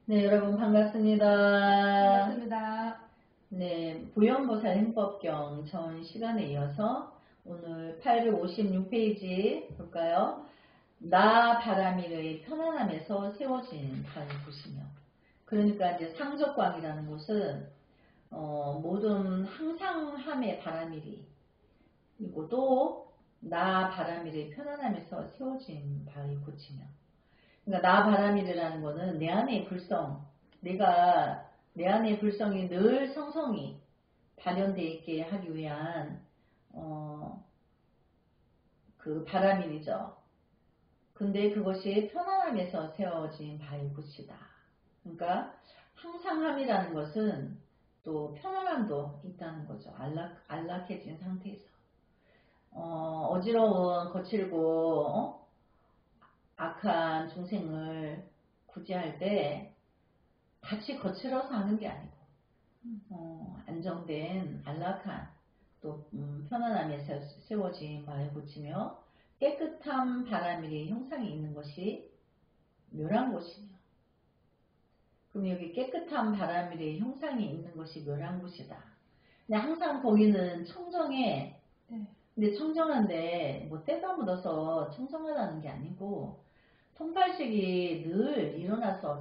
네, 여러분 반갑습니다. 반갑습니다. 네, 부연보살 행법경 전 시간에 이어서 오늘 856페이지 볼까요? 나 바라밀의 편안함에서 세워진 바를 보시며. 그러니까 이제 상적광이라는 것은 모든 항상함의 바라밀이 그리고 또 나 바라밀의 편안함에서 세워진 바를 고치며. 그러니까 나 바라밀이라는 거는 내 안의 불성, 내가 내 안의 불성이 늘 성성이 발현되어 있게 하기 위한 그 바라밀이죠. 근데 그것이 편안함에서 세워진 바의 곳이다. 그러니까 항상함이라는 것은 또 편안함도 있다는 거죠. 안락해진 상태에서 어지러운 거칠고 악한 중생을 구제할 때 같이 거칠어서 하는 게 아니고 안정된 안락한 또 편안함에 세워진 마음을 고치며 깨끗한 바라밀의 형상이 있는 것이 묘한 곳이며. 그럼 여기 깨끗한 바라밀의 형상이 있는 것이 묘한 곳이다. 근데 항상 거기는 청정해. 근데 청정한데 뭐 때가 묻어서 청정하다는 게 아니고 통발식이 늘 일어나서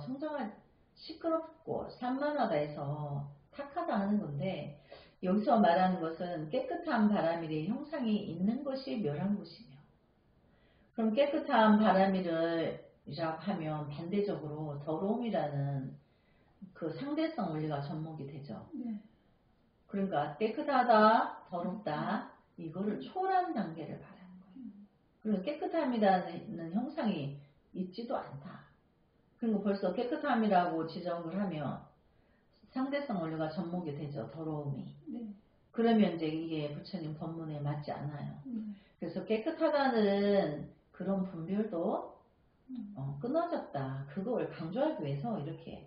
시끄럽고 산만하다 해서 탁하다 하는 건데, 여기서 말하는 것은 깨끗한 바라밀의 형상이 있는 것이 묘한 곳이며. 그럼 깨끗한 바라밀을 이라고 하면 반대적으로 더러움이라는 그 상대성 원리가 접목이 되죠. 그러니까 깨끗하다, 더럽다, 이거를 초월한 단계를 말하는 거예요. 그리고 깨끗함이라는 형상이 있지도 않다. 그리고 벌써 깨끗함이라고 지정을 하면 상대성 원리가 접목이 되죠. 더러움이. 그러면 이제 이게 부처님 법문에 맞지 않아요. 그래서 깨끗하다는 그런 분별도 끊어졌다. 그걸 강조하기 위해서 이렇게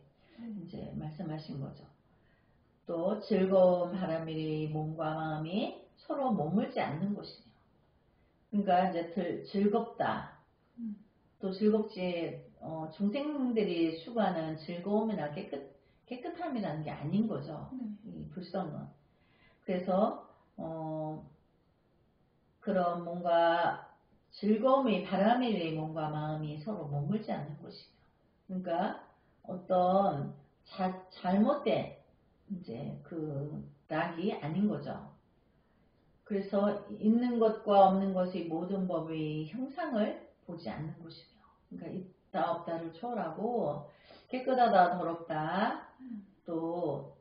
이제 말씀하신 거죠. 또 즐거운 바라밀이 몸과 마음이 서로 머물지 않는 곳이며. 그러니까 이제 즐겁다. 또 즐겁지 중생들이 추구하는 즐거움이나 깨끗함이라는 게 아닌 거죠. 이 불성은. 그래서 그런 뭔가 즐거움이 바라밀의 몸과 마음이 서로 머물지 않는 곳이며. 그러니까 어떤 잘못된 이제 그 낙이 아닌 거죠. 그래서 있는 것과 없는 것의 모든 법의 형상을 보지 않는 곳이며. 그러니까 있다 없다를 초월하고 깨끗하다 더럽다 또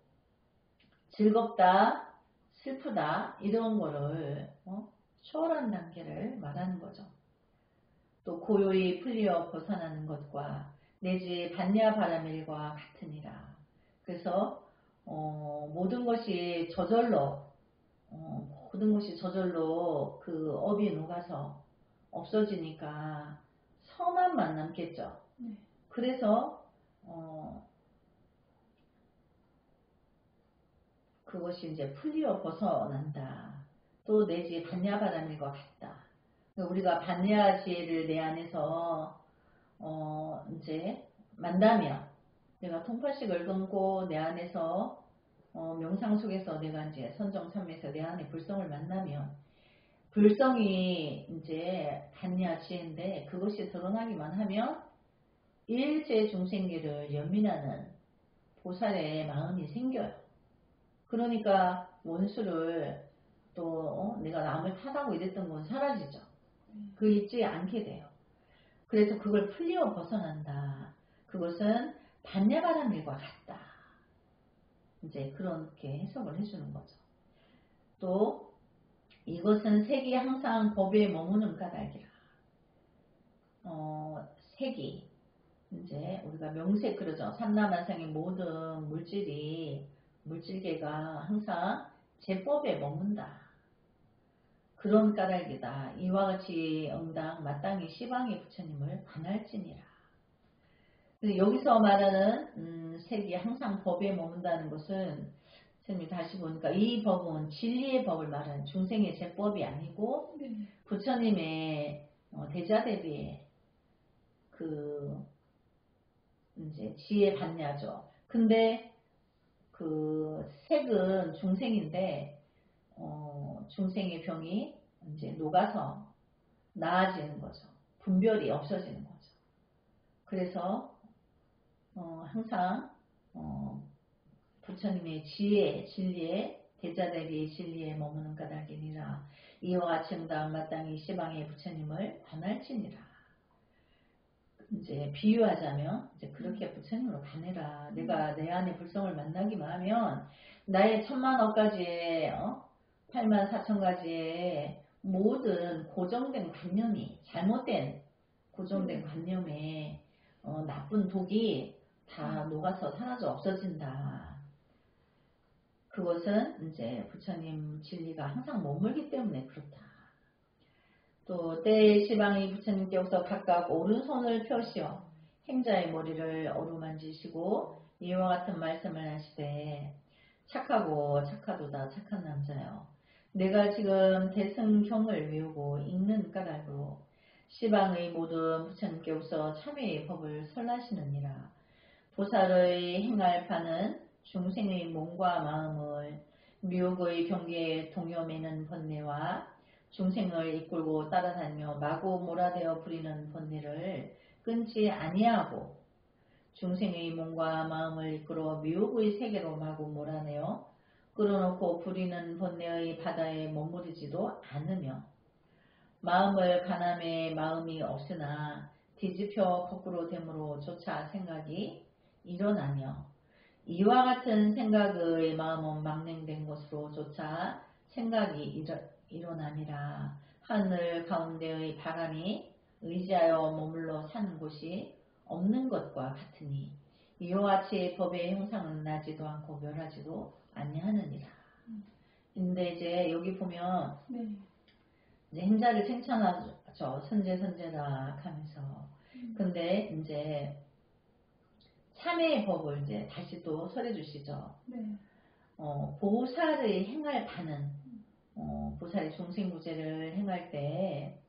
즐겁다 슬프다 이런 거를 초월한 단계를 말하는 거죠. 또 고요히 풀려 벗어나는 것과 내지 반야 바라밀과 같으니라. 그래서 모든 것이 저절로 그 업이 녹아서 없어지니까 서만만 남겠죠. 그래서 그것이 이제 풀리어 벗어난다. 또 내지 반야바라밀과 같다. 우리가 반야 지혜를 내 안에서 이제 만나면 내가 통팔식을 끊고 내 안에서 명상 속에서 내가 이제 선정삼에서 내 안에 불성을 만나면 불성이 이제 반야 지혜인데 그것이 드러나기만 하면 일체 중생계를 연민하는 보살의 마음이 생겨요. 그러니까 원수를 또 내가 남을 탓하고 이랬던 건 사라지죠. 그 있지 않게 돼요. 그래서 그걸 풀리어 벗어난다. 그것은 반야바라밀과 같다. 이제 그렇게 해석을 해주는 거죠. 또 이것은 색이 항상 법에 머무는 까닭이라. 색이 이제 우리가 명색 그러죠. 삼라만상의 모든 물질계가 항상 제법에 머문다. 그런 까닭이다. 이와 같이 응당 마땅히 시방의 부처님을 반할지니라. 여기서 말하는 색이 항상 법에 머문다는 것은 선생님이 다시 보니까 이 법은 진리의 법을 말하는 중생의 제법이 아니고 부처님의 대자대비의 그 이제 지혜 받냐죠. 근데 그 색은 중생인데 중생의 병이 이제 녹아서 나아지는 거죠. 분별이 없어지는 거죠. 그래서 항상 부처님의 지혜, 진리에 대자대비의 진리에 머무는 까닭이니라. 이와 같이 응답 마땅히 시방의 부처님을 관할지니라. 이제 비유하자면 이제 그렇게 부처님으로 가내라. 내가 내 안에 불성을 만나기만 하면 나의 천만억 가지의 8만 4천 가지의 모든 고정된 관념이 잘못된 고정된 관념에 나쁜 독이 다 녹아서 사라져 없어진다. 그것은 이제 부처님 진리가 항상 머물기 때문에 그렇다. 또 때의 시방이 부처님께서 각각 오른손을 펴시어 행자의 머리를 어루만지시고 이와 같은 말씀을 하시되 착하고 착하도다 착한 남자여 내가 지금 대승경을 외우고 읽는 까닭으로 시방의 모든 부처님께서 참회의 법을 설하시느니라. 보살의 행할 바는 중생의 몸과 마음을 미혹의 경계에 동요매는 번뇌와 중생을 이끌고 따라다니며 마구 몰아대어 부리는 번뇌를 끊지 아니하고 중생의 몸과 마음을 이끌어 미혹의 세계로 마구 몰아내어 끌어놓고 부리는 번뇌의 바다에 머무르지도 않으며 마음을 가남에 마음이 없으나 뒤집혀 거꾸로 됨으로 조차 생각이 일어나며 이와 같은 생각의 마음은 망령된 것으로 조차 생각이 일어나니라. 하늘 가운데의 바람이 의지하여 머물러 사는 곳이 없는 것과 같으니 이와 같이 법의 형상은 나지도 않고 멸하지도 아니하느니라. 근데 이제 여기 보면 이제 행자를 칭찬하죠. 선제선제라 하면서. 근데 이제 참회의 법을 이제 다시 또 설해 주시죠. 보살의 행할 바는 보살이 중생구제를 행할 때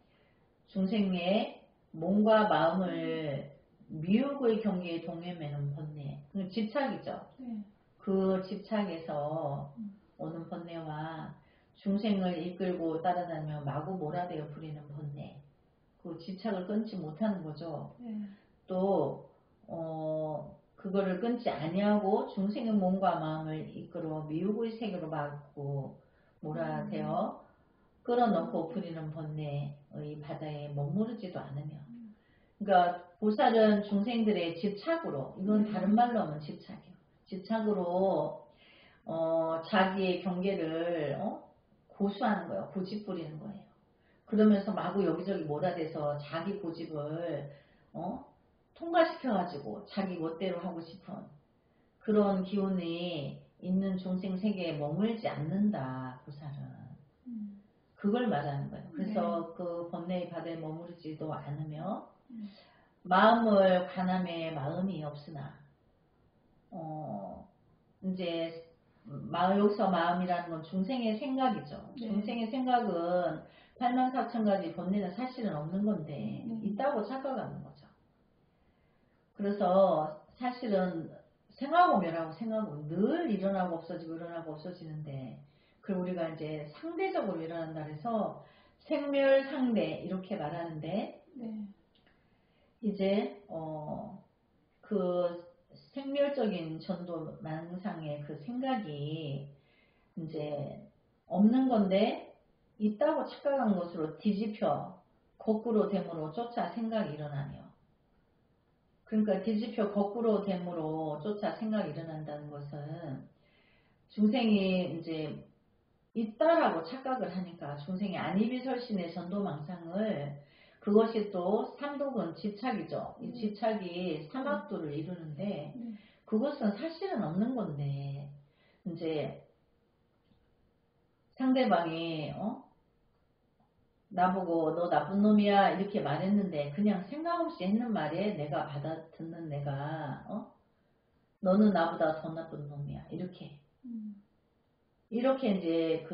중생의 몸과 마음을 미혹의 경계에 동요매는 번뇌, 집착이죠. 그 집착에서 오는 번뇌와 중생을 이끌고 따라다니며 마구 몰아대어 부리는 번뇌, 그 집착을 끊지 못하는 거죠. 또 그거를 끊지 아니하고 중생의 몸과 마음을 이끌어 미혹의 세계로 마구 몰아대어 끌어넣고 부리는 번뇌의 바다에 머무르지도 않으며, 그러니까 보살은 중생들의 집착으로, 이건 다른 말로 하면 집착이에요. 집착으로 자기의 경계를 고수하는 거예요. 고집 부리는 거예요. 그러면서 마구 여기저기 몰아대서 자기 고집을 통과시켜가지고 자기 멋대로 하고 싶은 그런 기운이 있는 중생 세계에 머물지 않는다. 보살은. 그걸 말하는 거예요. 그래서 그 번뇌의 바다에 머무르지도 않으며 마음을 가남에 마음이 없으나 이제 여기서 마음이라는 건 중생의 생각이죠. 중생의 생각은 8만 4천 가지 번뇌는 사실은 없는 건데 있다고 착각하는 거죠. 그래서 사실은 생하고 멸하고 생하고 늘 일어나고 없어지고 일어나고 없어지는데 그걸 우리가 이제 상대적으로 일어난다 해서 생멸상대 이렇게 말하는데 이제 그 생멸적인 전도 망상의 그 생각이 이제 없는 건데 있다고 착각한 것으로 뒤집혀 거꾸로 됨으로 쫓아 생각이 일어나며, 그러니까 뒤집혀 거꾸로 됨으로 쫓아 생각이 일어난다는 것은 중생이 이제 있다라고 착각을 하니까 중생이 안이비설신의 전도망상을, 그것이 또 삼독은 집착이죠. 이 집착이 삼악도를 이루는데 그것은 사실은 없는 건데 이제 상대방이 나보고 너 나쁜 놈이야 이렇게 말했는데 그냥 생각 없이 했는 말에 내가 받아 듣는 내가 너는 나보다 더 나쁜 놈이야 이렇게 이제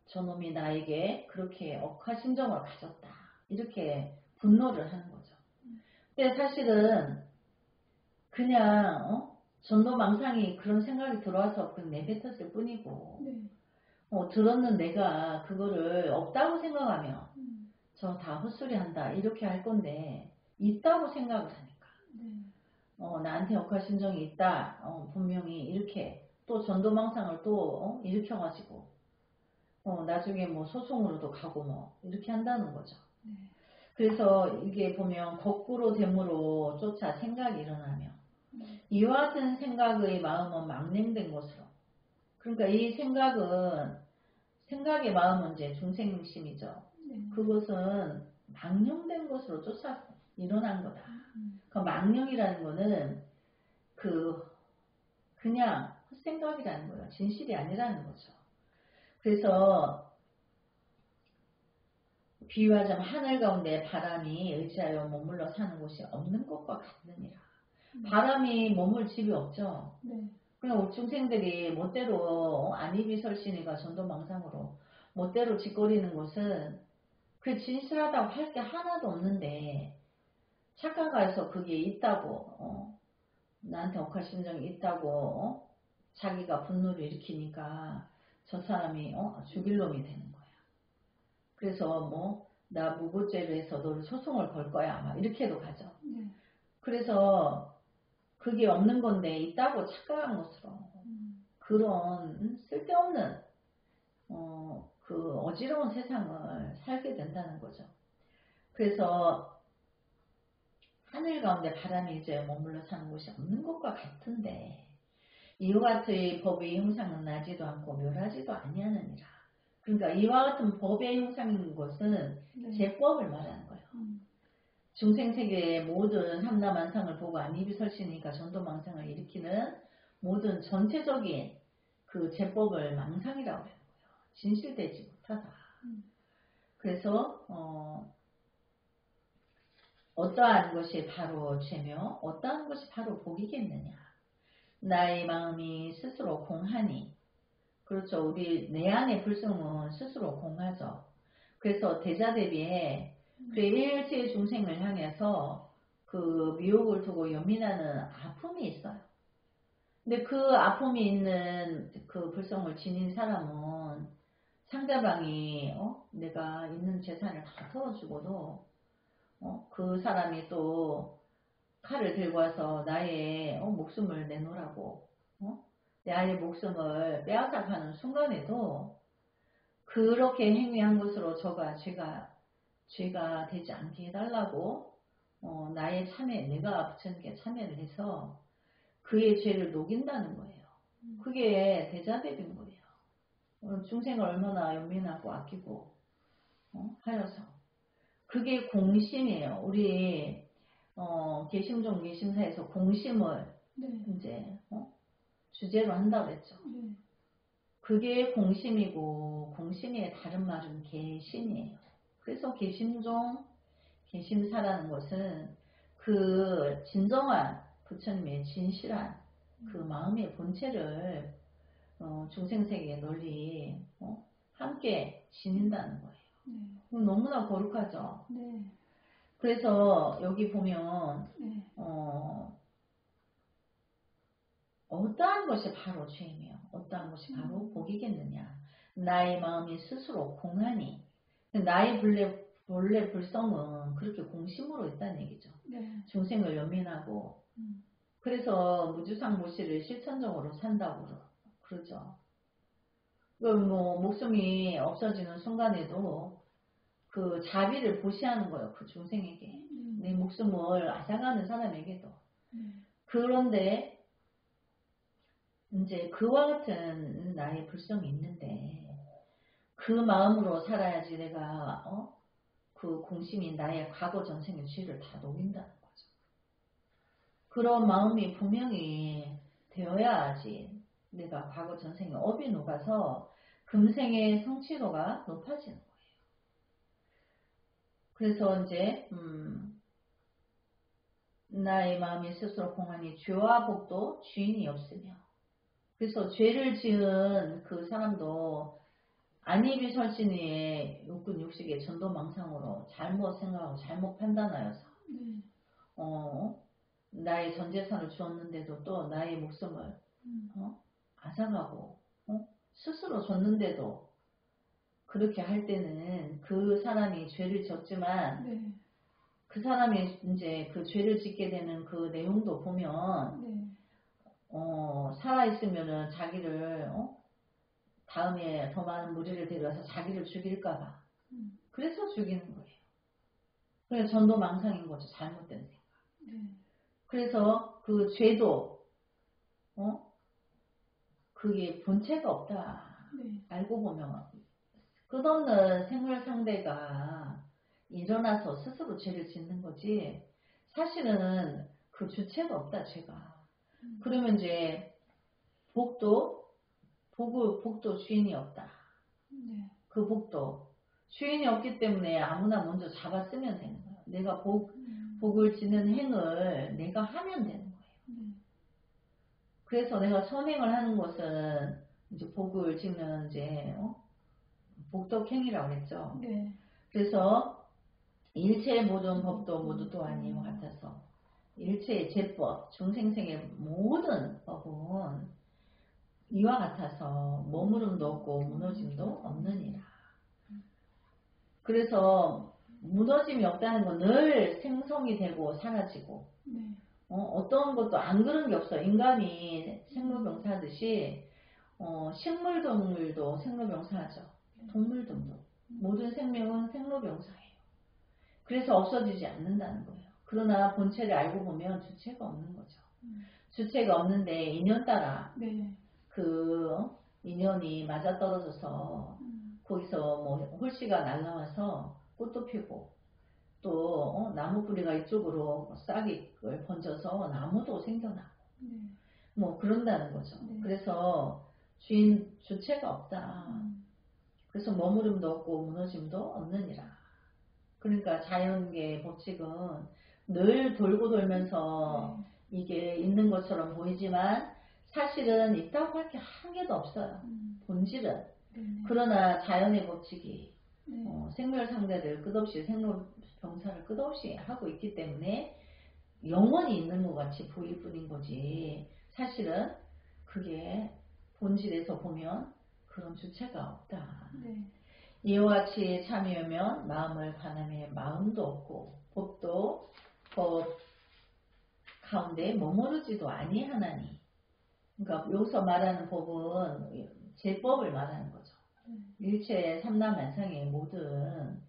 저놈이 나에게 그렇게 억하심정을 가졌다 이렇게 분노를 하는 거죠. 근데 사실은 그냥 전도망상이 그런 생각이 들어와서 그냥 내뱉었을 뿐이고 네. 들었는 내가 그거를 없다고 생각하면 저 다 헛소리한다 이렇게 할 건데 있다고 생각을 하니까 나한테 역할신정이 있다 분명히 이렇게 또 전도망상을 또 일으켜가지고 나중에 뭐 소송으로도 가고 뭐 이렇게 한다는 거죠. 그래서 이게 보면 거꾸로 됨으로 쫓아 생각이 일어나며 이와 같은 생각의 마음은 망령된 것으로, 그러니까 이 생각의 마음은 이제 중생심이죠. 그것은 망령된 것으로 쫓아 일어난 거다. 그 망령이라는 거는 그냥 헛생각이라는 거예요. 진실이 아니라는 거죠. 그래서 비유하자면 하늘 가운데 바람이 의지하여 머물러 사는 곳이 없는 것과 같느니라. 바람이 머물 집이 없죠. 그냥 중생들이 멋대로 안이비설신이가 전도망상으로 멋대로 짓거리는 것은 그 진실하다고 할 게 하나도 없는데 착각해서 그게 있다고 나한테 억할심정이 있다고 자기가 분노를 일으키니까 저 사람이 죽일 놈이 되는 거야. 그래서 뭐 나 무고죄로 해서 너를 소송을 걸 거야 막 이렇게도 가죠. 그래서 그게 없는 건데 있다고 착각한 것으로 그런 쓸데없는 그 어지러운 세상을 살게 된다는 거죠. 그래서 하늘 가운데 바람이 이제 머물러 사는 곳이 없는 것과 같은데 이와 같은 법의 형상은 나지도 않고 멸하지도 아니하느니라. 그러니까 이와 같은 법의 형상인 것은 제법을 말하는 거예요. 중생세계의 모든 삼라만상을 보고 안이비설신이니까 전도망상을 일으키는 모든 전체적인 그 제법을 망상이라고 하는 거예요. 진실되지 못하다. 그래서 어떠한 것이 바로 죄며 어떠한 것이 바로 복이겠느냐. 나의 마음이 스스로 공하니, 그렇죠. 우리 내 안의 불성은 스스로 공하죠. 그래서 대자대비에 그 일체의 중생을 향해서 그 미혹을 두고 연민하는 아픔이 있어요. 근데 그 아픔이 있는 그 불성을 지닌 사람은 상대방이 내가 있는 재산을 다 털어주고도 그 사람이 또 칼을 들고 와서 나의 목숨을 내놓으라고 나의 목숨을 빼앗아가는 순간에도 그렇게 행위한 것으로 죄가 되지 않게 해달라고 나의 참회, 내가 부처님께 참회를 해서 그의 죄를 녹인다는 거예요. 그게 대자대비인 거예요. 중생을 얼마나 연민하고 아끼고 하여서 그게 공심이에요. 우리 개심종 개심사에서 공심을 이제 주제로 한다고 했죠. 그게 공심이고 공심의 다른 말은 개심이에요. 그래서 개심종 개심사라는 것은 그 진정한 부처님의 진실한 그 마음의 본체를 중생세계에 널리 함께 지닌다는 거예요. 너무나 거룩하죠. 그래서 여기 보면 어떠한 것이 바로 죄이며 어떠한 것이 바로 복이겠느냐. 나의 마음이 스스로 공하니, 나의 본래 불성은 그렇게 공심으로 있다는 얘기죠. 중생을 연민하고 그래서 무주상무시를 실천적으로 산다고 그러죠. 뭐 목숨이 없어지는 순간에도 그 자비를 보시하는 거예요. 그 중생에게. 내 목숨을 앗아가는 사람에게도. 그런데 이제 그와 같은 나의 불성이 있는데 그 마음으로 살아야지 내가 그 공심이 나의 과거 전생의 죄를 다 녹인다는 거죠. 그런 마음이 분명히 되어야지 내가 과거 전생의 업이 녹아서 금생의 성취도가 높아지는 거예요. 그래서 이제 나의 마음이 스스로 공하니 죄와 복도 주인이 없으며, 그래서 죄를 지은 그 사람도 안이비설신의 육군 육식의 전도망상으로 잘못 생각하고 잘못 판단하여서 나의 전 재산을 주었는데도 또 나의 목숨을 앗아가고 스스로 줬는데도 그렇게 할 때는 그 사람이 죄를 지었지만 네. 그 사람이 이제 그 죄를 짓게 되는 그 내용도 보면 네. 살아있으면은 자기를 다음에 더 많은 무리를 데려와서 자기를 죽일까봐 그래서 죽이는 거예요. 그래서 전도망상인 거죠. 잘못된 생각. 네. 그래서 그 죄도 그게 본체가 없다. 네. 알고 보면 끝없는 생물 상대가 일어나서 스스로 죄를 짓는 거지 사실은 그 주체가 없다. 죄가. 그러면 이제 복도 주인이 없다. 네. 그 복도 주인이 없기 때문에 아무나 먼저 잡아 쓰면 되는 거예요. 내가 복을 짓는 행을 내가 하면 되는 거예요. 그래서 내가 선행을 하는 것은 이제 복을 짓는 이제 복덕행위라고 했죠. 네. 그래서 일체의 모든 법도 모두 또 아니요 같아서 일체의 제법, 중생생의 모든 법은 이와 같아서 머무름도 없고 무너짐도 없느니라. 그래서 무너짐이 없다는 건 늘 생성이 되고 사라지고 어떤 것도 안 그런 게 없어. 인간이 생로병사하듯이 식물, 동물도 생로병사하죠. 동물들도 모든 생명은 생로병사예요. 그래서 없어지지 않는다는 거예요. 그러나 본체를 알고 보면 주체가 없는 거죠. 주체가 없는데 인연 따라 그 인연이 맞아떨어져서 거기서 뭐 홀씨가 날라와서 꽃도 피고 또 나무 뿌리가 이쪽으로 싹을 번져서 나무도 생겨나고 뭐 그런다는 거죠. 그래서 주체가 없다. 그래서 머무름도 없고 무너짐도 없느니라. 그러니까 자연계의 법칙은 늘 돌고 돌면서 이게 있는 것처럼 보이지만 사실은 있다고 할 게 한 개도 없어요. 본질은. 그러나 자연의 법칙이 생멸 상대를 끝없이 생로병사를 끝없이 하고 있기 때문에 영원히 있는 것 같이 보일 뿐인 거지 사실은 그게 본질에서 보면 그런 주체가 없다. 이와 같이 참여하면 마음을 가늠해 마음도 없고 법도 법 가운데 머무르지도 아니하나니. 그러니까 여기서 말하는 법은 제법을 말하는 거죠. 일체 삼라만상의 모든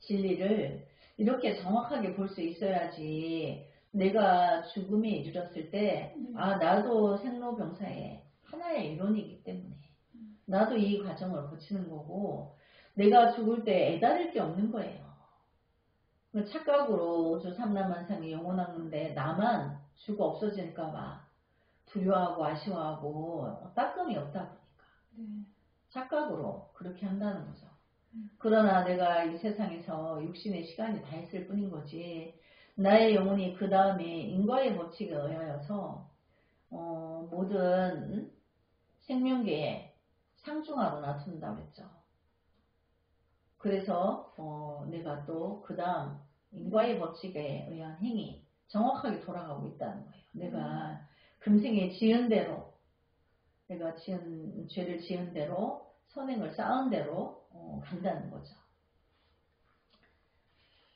진리를 이렇게 정확하게 볼 수 있어야지 내가 죽음에 이르렀을 때 나도 생로병사의 하나의 일원이기 때문에 나도 이 과정을 거치는 거고 내가 죽을 때 애다를 게 없는 거예요. 착각으로 우주 삼라만상이 영원한데 나만 죽어 없어질까 봐 두려워하고 아쉬워하고 따끔이 없다 보니까 착각으로 그렇게 한다는 거죠. 그러나 내가 이 세상에서 육신의 시간이 다 있을 뿐인 거지 나의 영혼이 그 다음에 인과의 법칙에 의하여서 모든 생명계에 상중하로 나춘다고 했죠. 그래서 내가 또 그 다음 인과의 법칙에 의한 행위 정확하게 돌아가고 있다는 거예요. 내가 금생에 지은 대로 내가 죄를 지은 대로 선행을 쌓은 대로 간다는 거죠.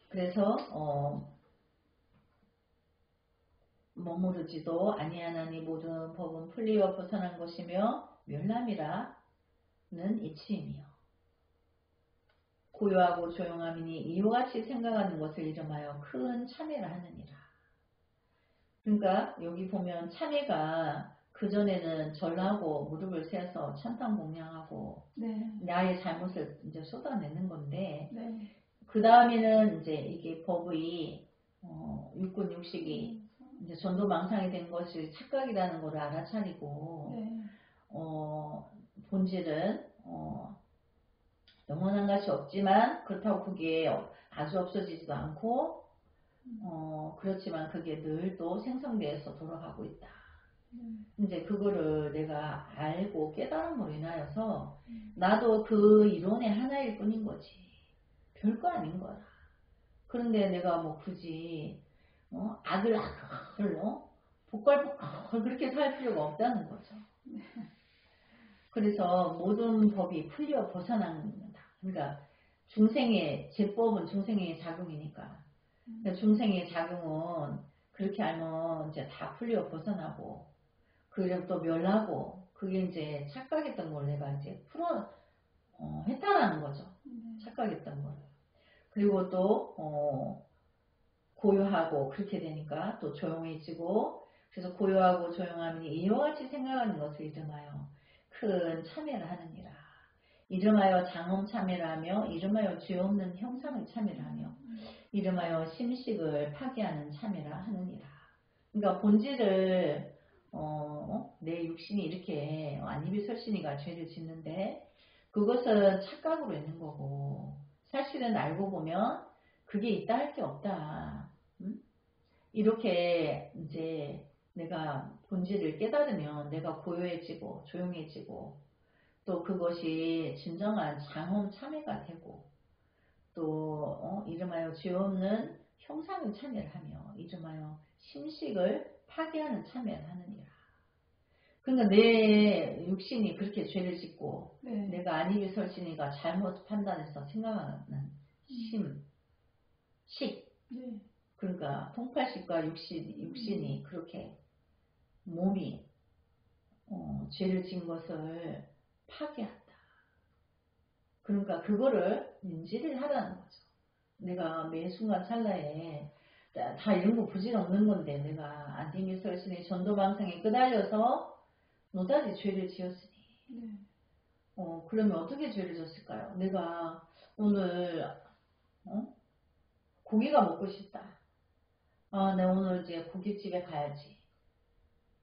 그래서 머무르지도 아니하나니 모든 법은 풀리어 벗어난 것이며 멸람이라는 이치이며 고요하고 조용함이니 이와 같이 생각하는 것을 이름하여 큰 참회를 하느니라. 그러니까 여기 보면 참회가 그전에는 절하고 무릎을 세워서 찬탄 공양하고 나의 잘못을 이제 쏟아내는 건데 그 다음에는 이제 이게 법의 육군 육식이 이제 전도망상이 된 것이 착각이라는 것을 알아차리고 본질은 영원한 것이 없지만 그렇다고 그게 아주 없어지지도 않고 그렇지만 그게 늘 또 생성되어서 돌아가고 있다. 이제 그거를 내가 알고 깨달음으로 인하여서 나도 그 이론의 하나일 뿐인 거지. 별거 아닌 거야. 그런데 내가 뭐 굳이 악을 복걸복걸 그렇게 살 필요가 없다는 거죠. 그래서 모든 법이 풀려 벗어난다. 그러니까 중생의 제법은 중생의 작용이니까. 그러니까 중생의 작용은 그렇게 알면 이제 다 풀려 벗어나고, 그리고 또 멸하고, 그게 이제 착각했던 걸 내가 이제 했다라는 거죠. 착각했던 걸. 그리고 또 고요하고 그렇게 되니까 또 조용해지고, 그래서 고요하고 조용함이 이와 같이 생각하는 것을 이름하여 큰 참회를 하느니라. 이름하여 장엄 참회를 하며, 이름하여 죄 없는 형상을 참회를 하며, 이름하여 심식을 파괴하는 참회라 하느니라. 그러니까 본질을 내 육신이 이렇게 안이비설신이가 죄를 짓는데 그것은 착각으로 있는 거고, 사실은 알고 보면 그게 있다 할 게 없다. 이렇게 이제 내가 본질을 깨달으면 내가 고요해지고 조용해지고, 또 그것이 진정한 장엄 참회가 되고, 또 이름하여 죄 없는 형상을 참회를 하며, 이름하여 심식을 파괴하는 참회를 하느니라. 그러니까 내 육신이 그렇게 죄를 짓고, 네. 내가 안이비설신이가 잘못 판단해서 생각하는 식, 네. 그러니까 통팔식과 육신이 그렇게 몸이 죄를 진 것을 파괴한다. 그러니까 그거를 인지를 하라는 거죠. 내가 매 순간 찰나에 다 이런 거 부질없는 건데 내가 안디미설신의 전도방상에 끄달려서 노다지 죄를 지었으니, 그러면 어떻게 죄를 졌을까요? 내가 오늘 고기가 먹고 싶다. 내가 오늘 이제 고깃집에 가야지.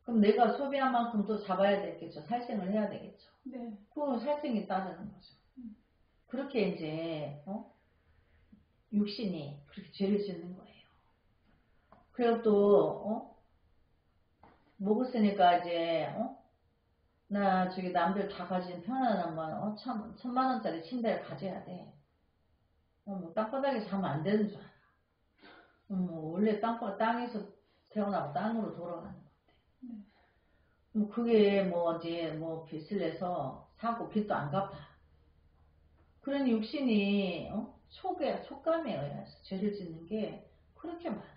그럼 내가 소비한 만큼 또 잡아야 되겠죠. 살생을 해야 되겠죠. 네. 그건 살생이 따르는 거죠. 그렇게 이제 육신이 그렇게 죄를 짓는 거예요. 그리고 또 먹었으니까 이제 나 저기 남들 다 가진 편안한 1,000만 원짜리 침대를 가져야 돼. 뭐 땅바닥에 자면 안 되는 줄 알아. 원래 땅에서 태어나고 땅으로 돌아가는 건데. 뭐 그게 뭐 이제 뭐 빚을 내서 사고 빚도 안 갚아. 그런 육신이 촉감에 의해서 죄를 짓는 게 그렇게 많아요.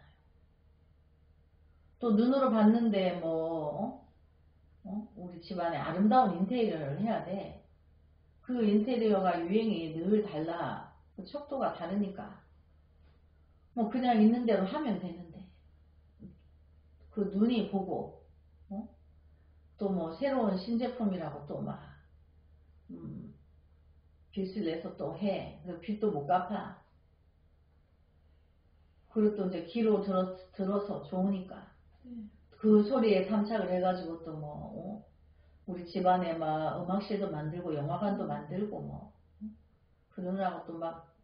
또 눈으로 봤는데 우리 집안에 아름다운 인테리어를 해야 돼. 그 인테리어가 유행이 늘 달라. 그 척도가 다르니까. 뭐 그냥 있는 대로 하면 되는데, 그 눈이 보고 또 뭐 새로운 신제품이라고 또 막 빚을 내서 또 해. 그 빚도 못 갚아. 그리고 또 이제 귀로 들어서 좋으니까 그 소리에 감착을 해가지고 또 우리 집안에 막 음악실도 만들고 영화관도 만들고 그러느라고 또 막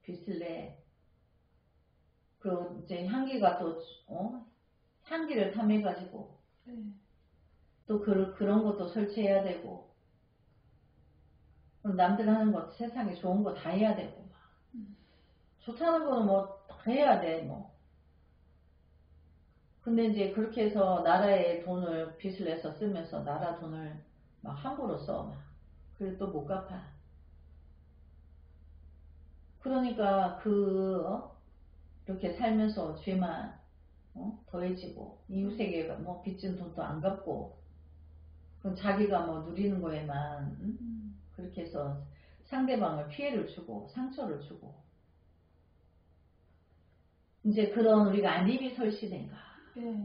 빚을 내. 그리고 이제 향기가 또 향기를 탐해가지고 또 그런 것도 설치해야 되고, 남들 하는 것 세상에 좋은 거 다 해야 되고, 좋다는 거는 다 해야 돼 근데 이제 그렇게 해서 나라의 돈을 빚을 내서 쓰면서 나라 돈을 막 함부로 써 그리고 또 못 갚아. 그러니까 이렇게 살면서 죄만 더해지고, 이웃에게 빚진 돈도 안 갚고, 그럼 자기가 누리는 거에만 그렇게 해서 상대방을 피해를 주고 상처를 주고, 이제 그런 우리가 안이비설신인가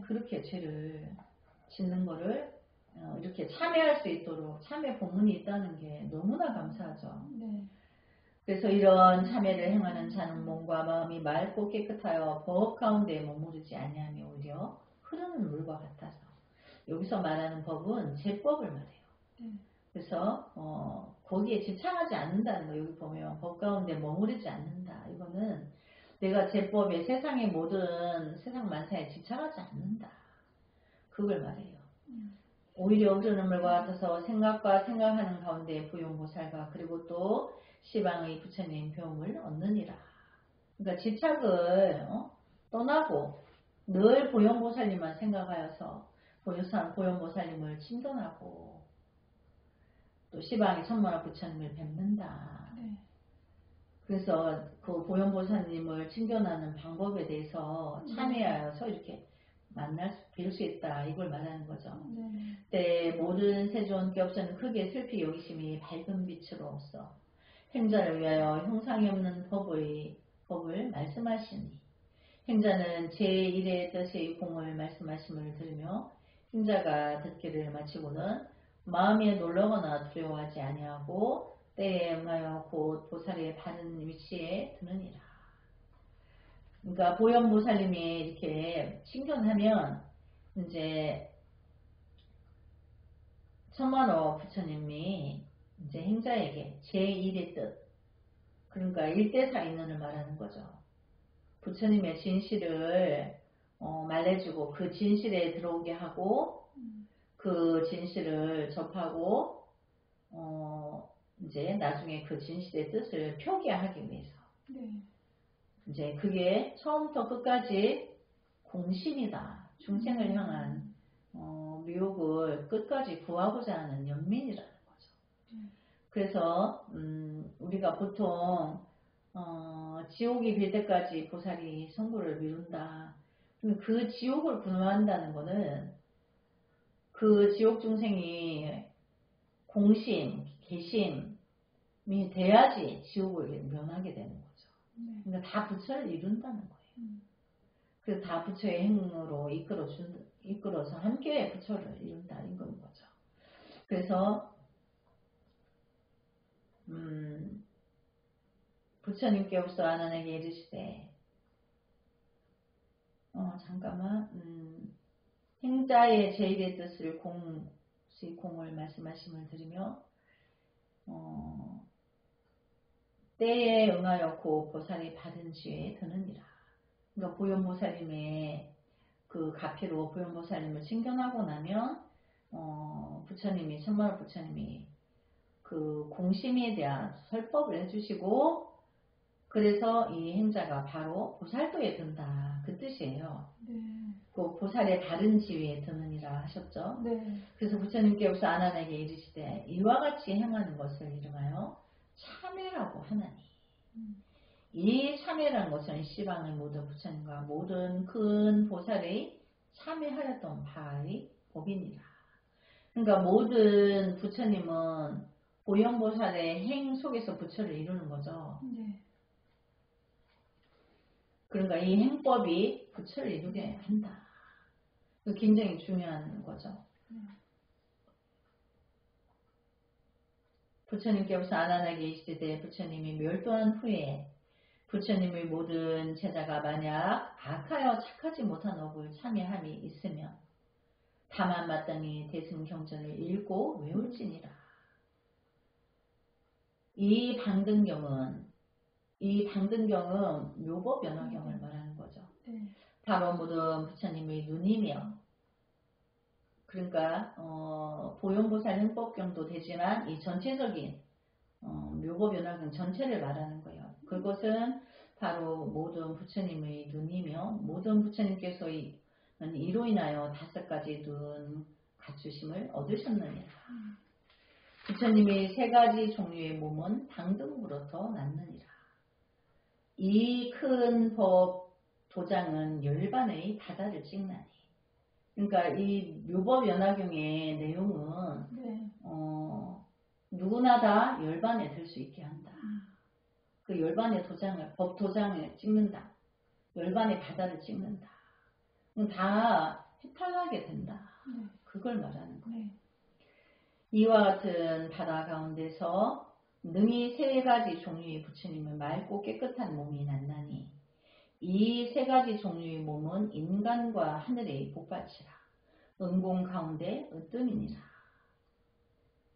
그렇게 죄를 짓는 거를 이렇게 참회할 수 있도록 참회 본문이 있다는 게 너무나 감사하죠. 네. 그래서 이런 참회를 행하는 자는 몸과 마음이 맑고 깨끗하여 법 가운데 머무르지 아니하며 오히려 흐르는 물과 같아서, 여기서 말하는 법은 제법을 말해요. 그래서 거기에 집착하지 않는다는 거, 여기 보면 법 가운데 머무르지 않는다. 이거는 내가 제법에 세상의 모든 세상 만사에 집착하지 않는다. 그걸 말해요. 오히려 흐르는 물과 같아서 생각과 생각하는 가운데 부용보살과 그리고 또 시방의 부처님 배움을 얻느니라. 그러니까 집착을 떠나고 늘 보현보살님만 생각하여서 보현보살님을 친근하고 또 시방이 천만화 부처님을 뵙는다. 네. 그래서 그 보현보살님을 친견하는 방법에 대해서 참여하여서 이렇게 뵐 수 있다. 이걸 말하는 거죠. 네. 때 모든 세존께 없어는 크게 슬피 여기심이 밝은 빛으로서 행자를 위하여 형상이 없는 법을 말씀하시니 행자는 제1의 뜻의 공을 말씀하심을 들으며 행자가 듣기를 마치고는 마음에 놀라거나 두려워하지 아니하고 때에 응하여 곧 보살의 바른 위치에 드느니라. 그러니까 보현보살님이 이렇게 친견하면 이제 천만호 부처님이 이제 행자에게 제1의 뜻, 그러니까 1대4인원을 말하는 거죠. 부처님의 진실을 말해주고 그 진실에 들어오게 하고 그 진실을 접하고 이제 나중에 그 진실의 뜻을 표기하기 위해서 네. 이제 그게 처음부터 끝까지 공심이다. 중생을 향한 미혹을 끝까지 구하고자 하는 연민이라는 거죠. 그래서 우리가 보통 지옥이 빌 때까지 보살이 성불을 미룬다. 그 지옥을 분화한다는 거는 그 지옥 중생이 공심, 개심이 돼야지 지옥을 면하게 되는 거죠. 그러니까 다 부처를 이룬다는 거예요. 그래서 다 부처의 행으로 이끌어서 함께 부처를 이룬다 이건 거죠. 그래서 부처님께서 아난에게 이르시되 잠깐만 행자의 제1의 뜻을 공을 말씀하심을 들으며 때에 응하였고 보살이 받은 지에 드느니라. 그러니까 보현보살님의 그 가피로 보현보살님을 친견하고 나면 부처님이 천만호 부처님이 그 공심에 대한 설법을 해주시고 그래서 이 행자가 바로 보살도에 든다 그 뜻이에요. 네. 그 보살의 다른 지위에 드느니라 하셨죠. 네. 그래서 부처님께서 아난에게 이르시되 이와 같이 행하는 것을 이름하여 참회라고 하나니 이 참회라는 것은 시방의 모든 부처님과 모든 큰 보살의 참회하였던 바의 법이니라. 그러니까 모든 부처님은 보현보살의 행 속에서 부처를 이루는 거죠. 네. 그러니까 이 행법이 부처를 이루게 한다. 굉장히 중요한 거죠. 부처님께서 아난에게 이르시되 부처님이 멸도한 후에 부처님의 모든 제자가 만약 악하여 착하지 못한 업을 참여함이 있으면 다만 마땅히 대승경전을 읽고 외울지니라. 이 방등경은 묘법연화경을 말하는 거죠. 바로 모든 부처님의 눈이며 그러니까 보현보살 행법경도 되지만 이 전체적인 묘법연화경 전체를 말하는 거예요. 그것은 바로 모든 부처님의 눈이며 모든 부처님께서 이로 인하여 5가지 눈 갖추심을 얻으셨느니라. 부처님의 3가지 종류의 몸은 당등으로부터 났느니라. 이 큰 법 도장은 열반의 바다를 찍나니. 그러니까 이 묘법연화경의 내용은 누구나 다 열반에 들 수 있게 한다. 그 열반의 법 도장을 찍는다. 열반의 바다를 찍는다. 다 해탈하게 된다. 그걸 말하는 거예요. 이와 같은 바다 가운데서 능히 3가지 종류의 부처님을 맑고 깨끗한 몸이 났나니 이 3가지 종류의 몸은 인간과 하늘의 복받치라. 은공 가운데 으뜸이니라.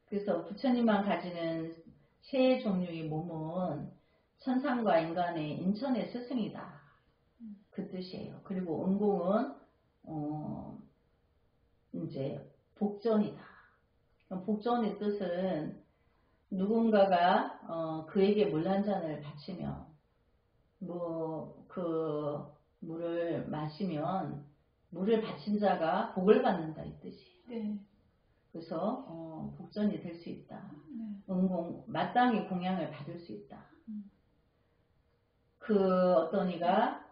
그래서 부처님만 가지는 3 종류의 몸은 천상과 인간의 인천의 스승이다. 그 뜻이에요. 그리고 은공은 이제 복전이다. 복전의 뜻은 누군가가 그에게 물 한 잔을 바치며 물을 마시면 물을 바친 자가 복을 받는다 이 뜻이. 네. 그래서 복전이 될 수 있다. 네. 마땅히 공양을 받을 수 있다. 그 어떤 이가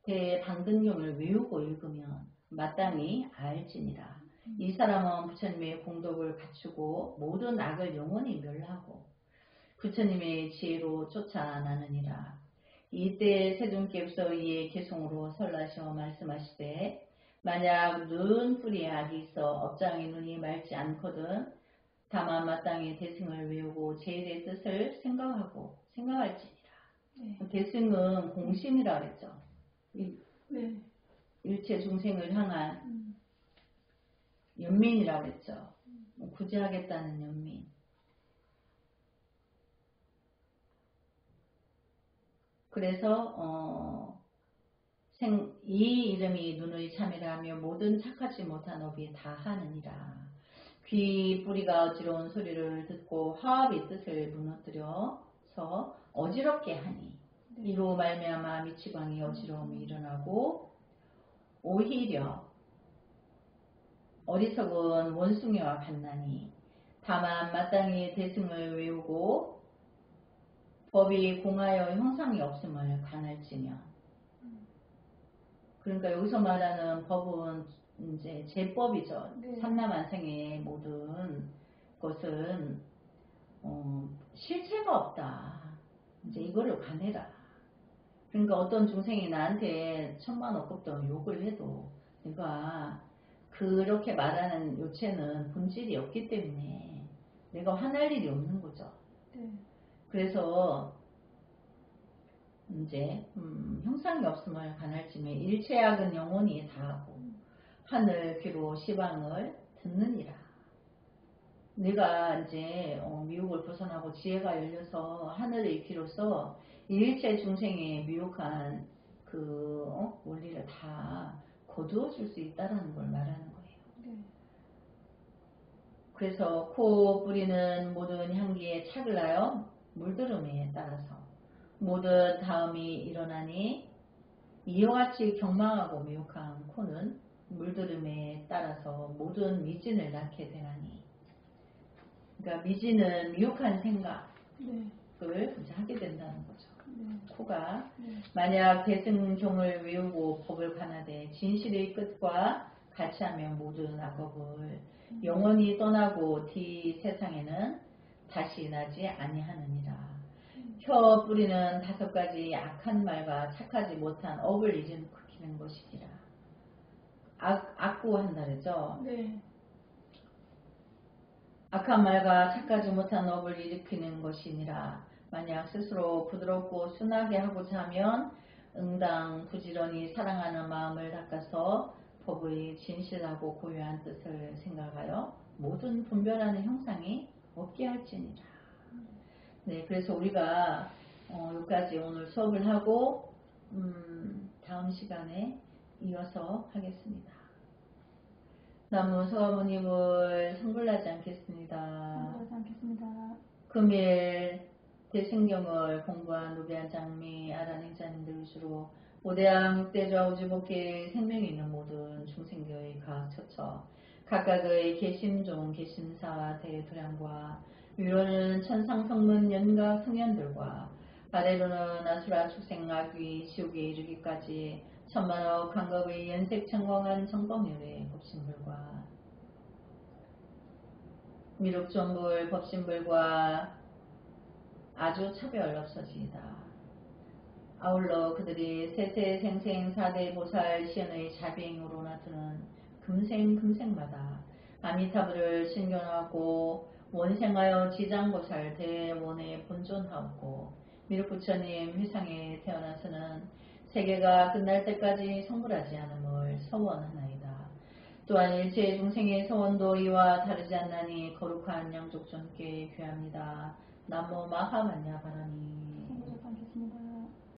대방등경을 외우고 읽으면 마땅히 알지니라. 이 사람은 부처님의 공덕을 갖추고 모든 악을 영원히 멸하고 부처님의 지혜로 쫓아나느니라. 이때 세존께서 이에 개송으로 설라시어 말씀하시되 만약 눈 뿌리에 악이 있어 업장의 눈이 맑지 않거든 다만 마땅히 대승을 외우고 제일의 뜻을 생각할지니라. 네. 대승은 공심이라 그랬죠. 네. 일체 중생을 향한 연민이라 그랬죠. 구제하겠다는 연민. 그래서 이 이름이 눈의 참이라며 모든 착하지 못한 업이 다 하느니라. 귀 뿌리가 어지러운 소리를 듣고 화합의 뜻을 무너뜨려서 어지럽게 하니 이로 말미암아 미치광이 어지러움이 일어나고 오히려 어리석은 원숭이와 같나니 다만 마땅히 대승을 외우고 법이 공하여 형상이 없음을 관할지며. 그러니까 여기서 말하는 법은 이제 제법이죠. 네. 삼라만상의 모든 것은 실체가 없다. 이제 이거를 관해라. 그러니까 어떤 중생이 나한테 천만 억겁도 욕을 해도 내가 그렇게 말하는 요체는 본질이 없기 때문에 내가 화날 일이 없는 거죠. 네. 그래서 이제 형상이 없음을 관할지며 일체악은 영원히 다하고 하늘 귀로 시방을 듣느니라. 내가 이제 미혹을 벗어나고 지혜가 열려서 하늘의 귀로서 일체 중생의 미혹한 그 원리를 다 거두어 줄 수 있다는 걸 말하는 거예요. 네. 그래서 코 뿌리는 모든 향기에 착을 하여 물들음에 따라서 모든 다음이 일어나니 이와 같이 경망하고 미혹한 코는 물들음에 따라서 모든 미진을 낳게 되나니. 그러니까 미진은 미혹한 생각을 이제 하게 된다는 거죠. 코가 만약 대승종을 외우고 법을 관하되 진실의 끝과 같이 하면 모든 악업을 영원히 떠나고 뒤 세상에는 다시 나지 아니하느니라. 혀 뿌리는 5가지 악한 말과 착하지 못한 업을 일으키는 것이니라. 악구한다 그랬죠? 네. 악한 말과 착하지 못한 업을 일으키는 것이니라. 만약 스스로 부드럽고 순하게 하고자 하면 응당 부지런히 사랑하는 마음을 닦아서 법의 진실하고 고유한 뜻을 생각하여 모든 분별하는 형상이 없게 할지니라. 네, 그래서 우리가 여기까지 오늘 수업을 하고 다음 시간에 이어서 하겠습니다. 나무 서가모님을 성불하지 않겠습니다. 성불하지 않겠습니다. 금일 대승경을 공부한 노배한 장미 아란행자님들 위주로 오대양 육대좌 우주복계 생명이 있는 모든 중생교의 가학처처 각각의 계심종 계심사와 대도량과 위로는 천상성문 연각 성현들과 아래로는 아수라 축생악귀 지옥에 이르기까지 천만억 강급의 연색천광한 정법률의 법신불과 미륵존불 법신불과 아주 차별 없어지이다. 아울러 그들이 세세생생 4대 보살 시연의 자비행으로 나타는 금생마다 아미타불을 신견하고 원생하여 지장보살 대원에 본존하옵고 미륵부처님 회상에 태어나서는 세계가 끝날 때까지 성불하지 않음을 서원하나이다. 또한 일체 중생의 서원도 이와 다르지 않나니 거룩한 양족존께 귀합니다. 남모 마하만야 바라니